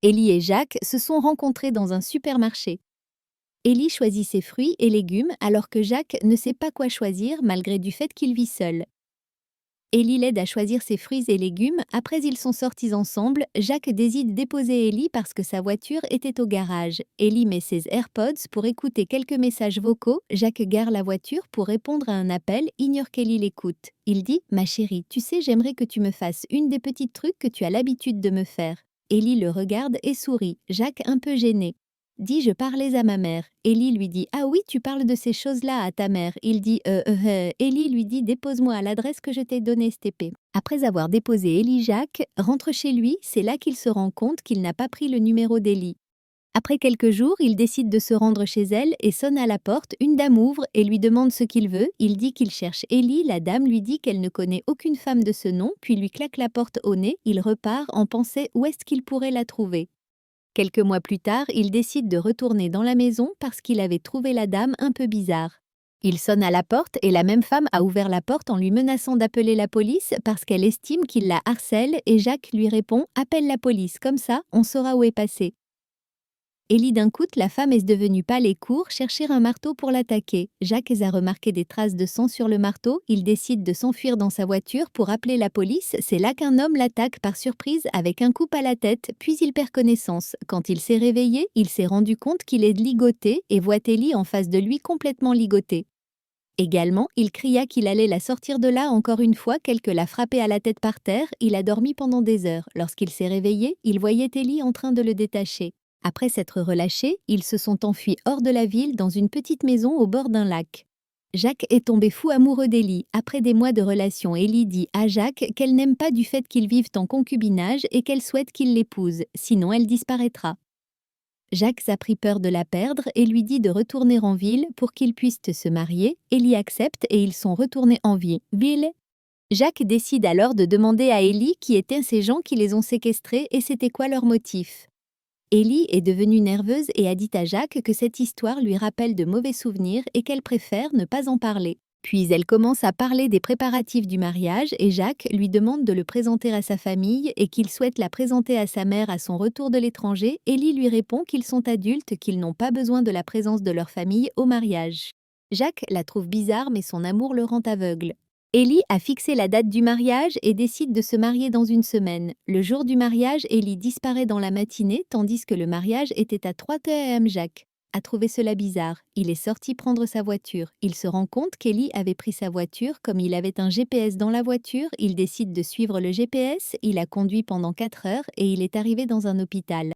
Élie et Jacques se sont rencontrés dans un supermarché. Élie choisit ses fruits et légumes alors que Jacques ne sait pas quoi choisir malgré du fait qu'il vit seul. Élie l'aide à choisir ses fruits et légumes, après ils sont sortis ensemble, Jacques décide déposer Élie parce que sa voiture était au garage. Élie met ses AirPods pour écouter quelques messages vocaux, Jacques gare la voiture pour répondre à un appel, ignore qu'Élie l'écoute. Il dit « Ma chérie, tu sais j'aimerais que tu me fasses une des petites trucs que tu as l'habitude de me faire ». Élie le regarde et sourit, Jacques un peu gêné. Dit « Je parlais à ma mère ». Élie lui dit « Ah oui, tu parles de ces choses-là à ta mère ». Il dit Élie lui dit « Dépose-moi à l'adresse que je t'ai donnée, STP ». Après avoir déposé Élie, Jacques rentre chez lui, c'est là qu'il se rend compte qu'il n'a pas pris le numéro d'Élie. Après quelques jours, il décide de se rendre chez elle et sonne à la porte, une dame ouvre et lui demande ce qu'il veut. Il dit qu'il cherche Élie, la dame lui dit qu'elle ne connaît aucune femme de ce nom, puis lui claque la porte au nez, il repart en pensée où est-ce qu'il pourrait la trouver. Quelques mois plus tard, il décide de retourner dans la maison parce qu'il avait trouvé la dame un peu bizarre. Il sonne à la porte et la même femme a ouvert la porte en lui menaçant d'appeler la police parce qu'elle estime qu'il la harcèle et Jacques lui répond « Appelle la police, comme ça, on saura où est passé ». Élie d'un coup, la femme est devenue pâle et court chercher un marteau pour l'attaquer. Jacques a remarqué des traces de sang sur le marteau, il décide de s'enfuir dans sa voiture pour appeler la police. C'est là qu'un homme l'attaque par surprise avec un coup à la tête, puis il perd connaissance. Quand il s'est réveillé, il s'est rendu compte qu'il est ligoté et voit Élie en face de lui complètement ligotée. Également, il cria qu'il allait la sortir de là encore une fois qu'elle l'a frappé à la tête par terre. Il a dormi pendant des heures. Lorsqu'il s'est réveillé, il voyait Élie en train de le détacher. Après s'être relâchés, ils se sont enfuis hors de la ville dans une petite maison au bord d'un lac. Jacques est tombé fou amoureux d'Élie. Après des mois de relation, Élie dit à Jacques qu'elle n'aime pas du fait qu'ils vivent en concubinage et qu'elle souhaite qu'il l'épouse, sinon elle disparaîtra. Jacques a pris peur de la perdre et lui dit de retourner en ville pour qu'ils puissent se marier. Élie accepte et ils sont retournés en ville. Jacques décide alors de demander à Élie qui étaient ces gens qui les ont séquestrés et c'était quoi leur motif. Élie est devenue nerveuse et a dit à Jacques que cette histoire lui rappelle de mauvais souvenirs et qu'elle préfère ne pas en parler. Puis elle commence à parler des préparatifs du mariage et Jacques lui demande de le présenter à sa famille et qu'il souhaite la présenter à sa mère à son retour de l'étranger. Élie lui répond qu'ils sont adultes, qu'ils n'ont pas besoin de la présence de leur famille au mariage. Jacques la trouve bizarre mais son amour le rend aveugle. Élie a fixé la date du mariage et décide de se marier dans une semaine. Le jour du mariage, Élie disparaît dans la matinée tandis que le mariage était à 3 p.m. Jacques a trouvé cela bizarre. Il est sorti prendre sa voiture. Il se rend compte qu'Élie avait pris sa voiture. Comme il avait un GPS dans la voiture, il décide de suivre le GPS. Il a conduit pendant 4 heures et il est arrivé dans un hôpital.